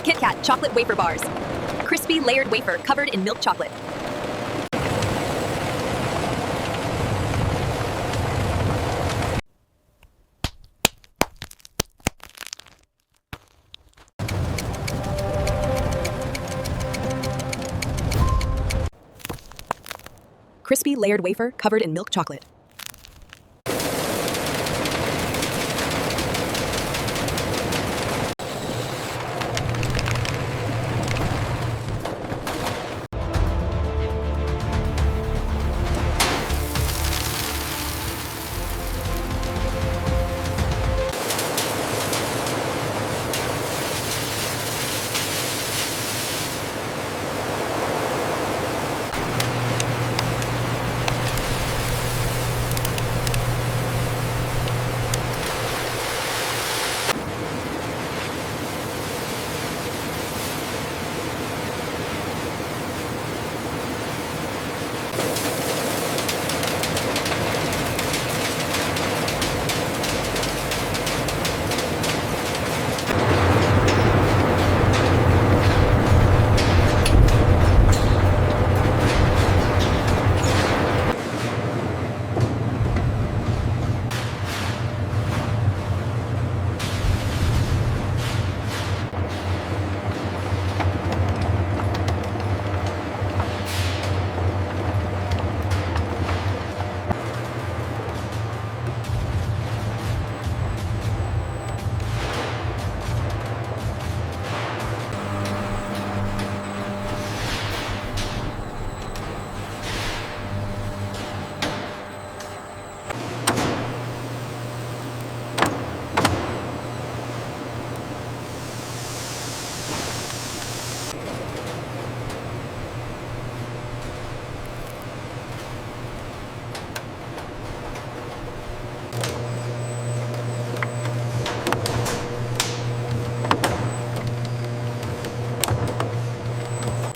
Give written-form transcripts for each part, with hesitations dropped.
KitKat Chocolate Wafer Bars. Crispy layered wafer covered in milk chocolate. Crispy layered wafer covered in milk chocolate.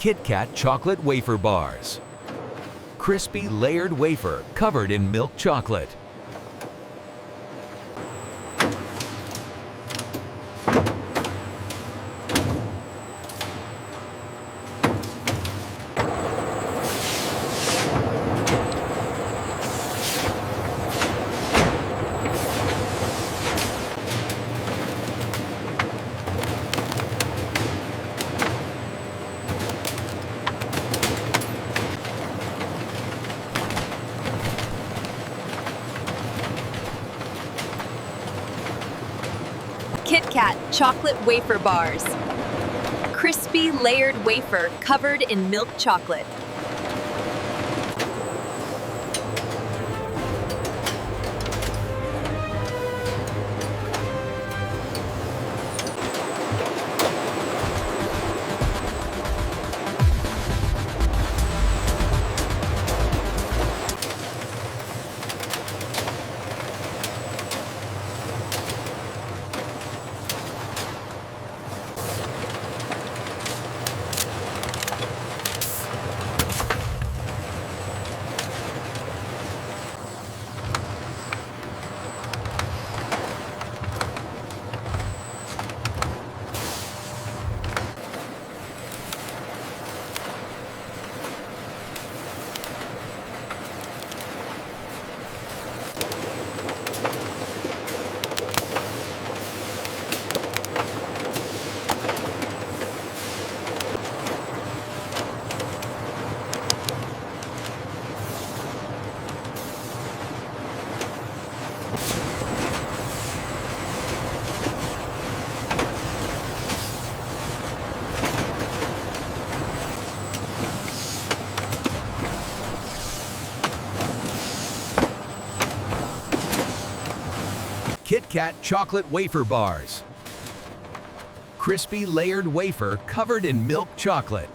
KitKat Chocolate Wafer Bars. Crispy layered wafer covered in milk chocolate. KitKat Chocolate Wafer Bars. Crispy layered wafer covered in milk chocolate. KitKat Chocolate Wafer Bars. Crispy layered wafer covered in milk chocolate.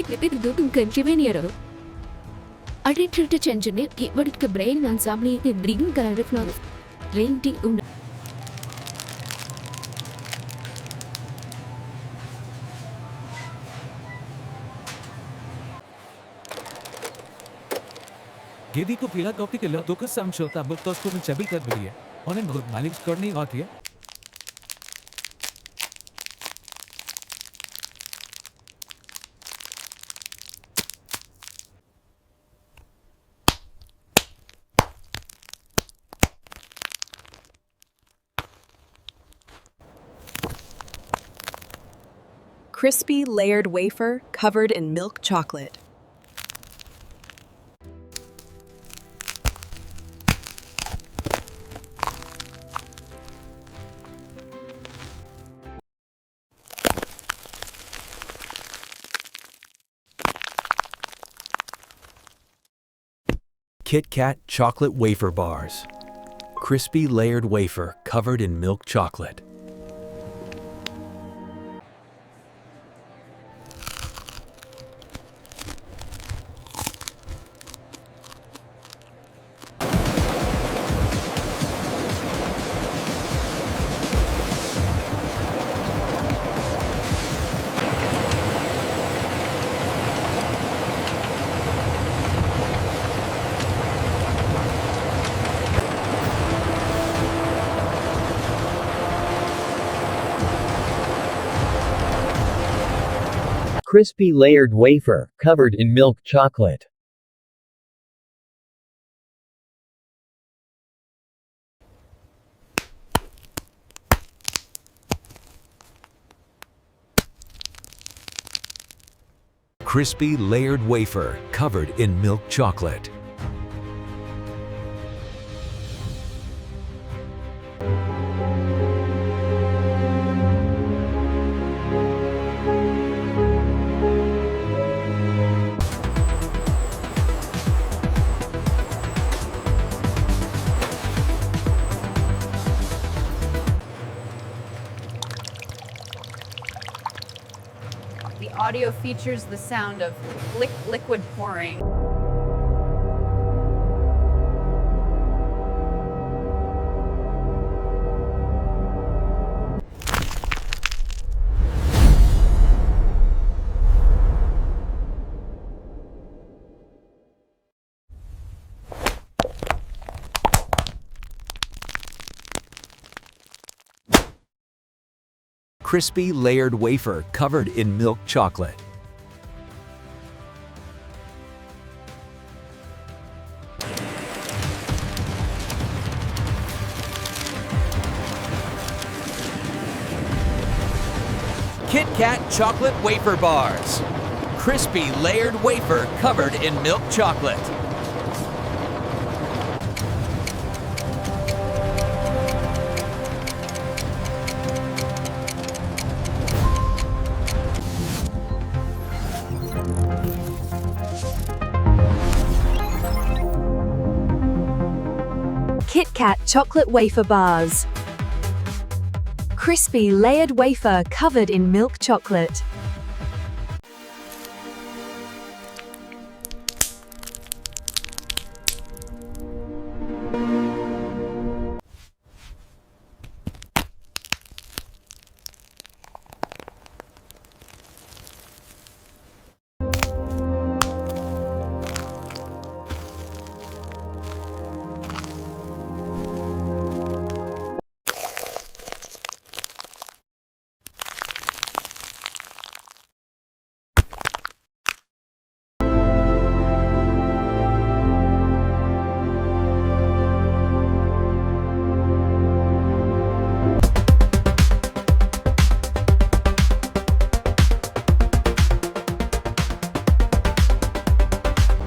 itu kan cimenero. Ada cerita cenjene buat ke brain dan sambil itu bring ke reflux. Renti und. गेदी को पीला coffee के लिए तो कुछ समझौता book तो में चबिल कर दिया और इन बहुत मालिक करनी होती है Crispy layered wafer covered in milk chocolate. KitKat Chocolate Wafer Bars. Crispy layered wafer covered in milk chocolate. Crispy layered wafer, covered in milk chocolate. Crispy layered wafer covered in milk chocolate. The audio features the sound of liquid pouring. Crispy layered wafer covered in milk chocolate. KitKat Chocolate Wafer Bars. Crispy layered wafer covered in milk chocolate. KitKat Chocolate Wafer Bars. Crispy layered wafer covered in milk chocolate.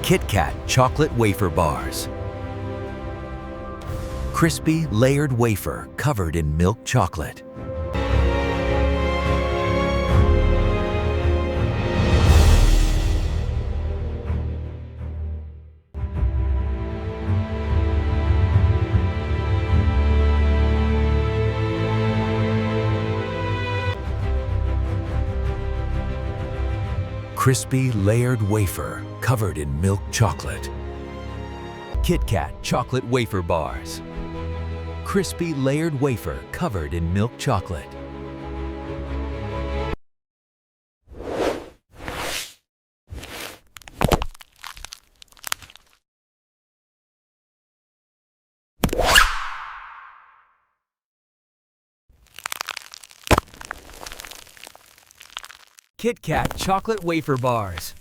KitKat Chocolate Wafer Bars. Crispy layered wafer covered in milk chocolate. Crispy layered wafer covered in milk chocolate. KitKat Chocolate Wafer Bars. Crispy layered wafer covered in milk chocolate. KitKat Chocolate Wafer Bars.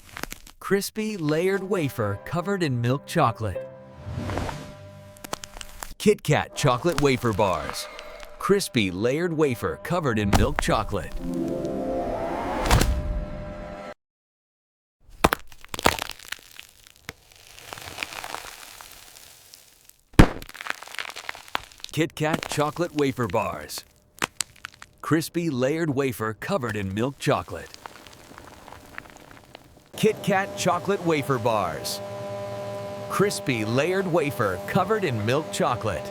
Crispy layered wafer covered in milk chocolate. KitKat Chocolate Wafer Bars. Crispy layered wafer covered in milk chocolate. KitKat Chocolate Wafer Bars. Crispy layered wafer covered in milk chocolate. KitKat Chocolate Wafer Bars. Crispy layered wafer covered in milk chocolate.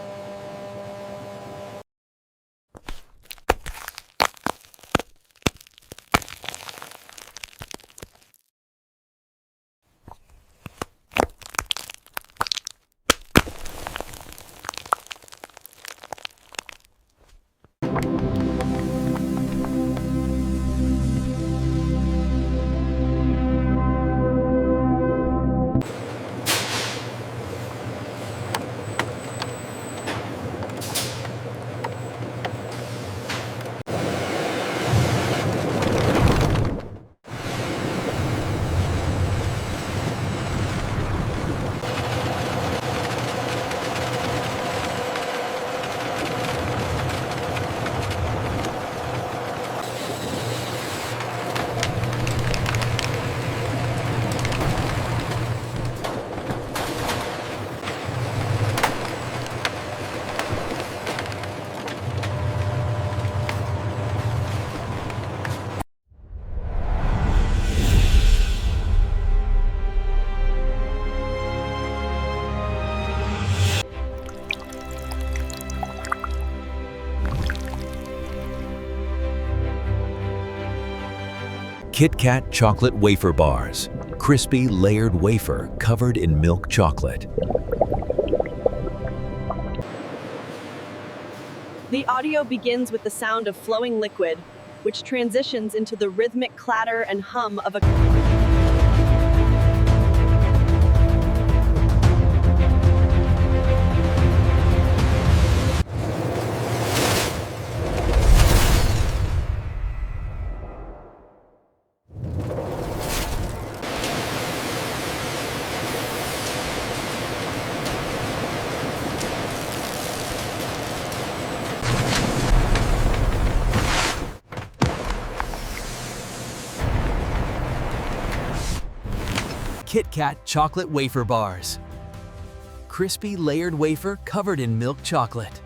KitKat Chocolate Wafer Bars. Crispy layered wafer covered in milk chocolate. The audio begins with the sound of flowing liquid, which transitions into the rhythmic clatter and hum of a KitKat Chocolate Wafer Bars. Crispy layered wafer covered in milk chocolate.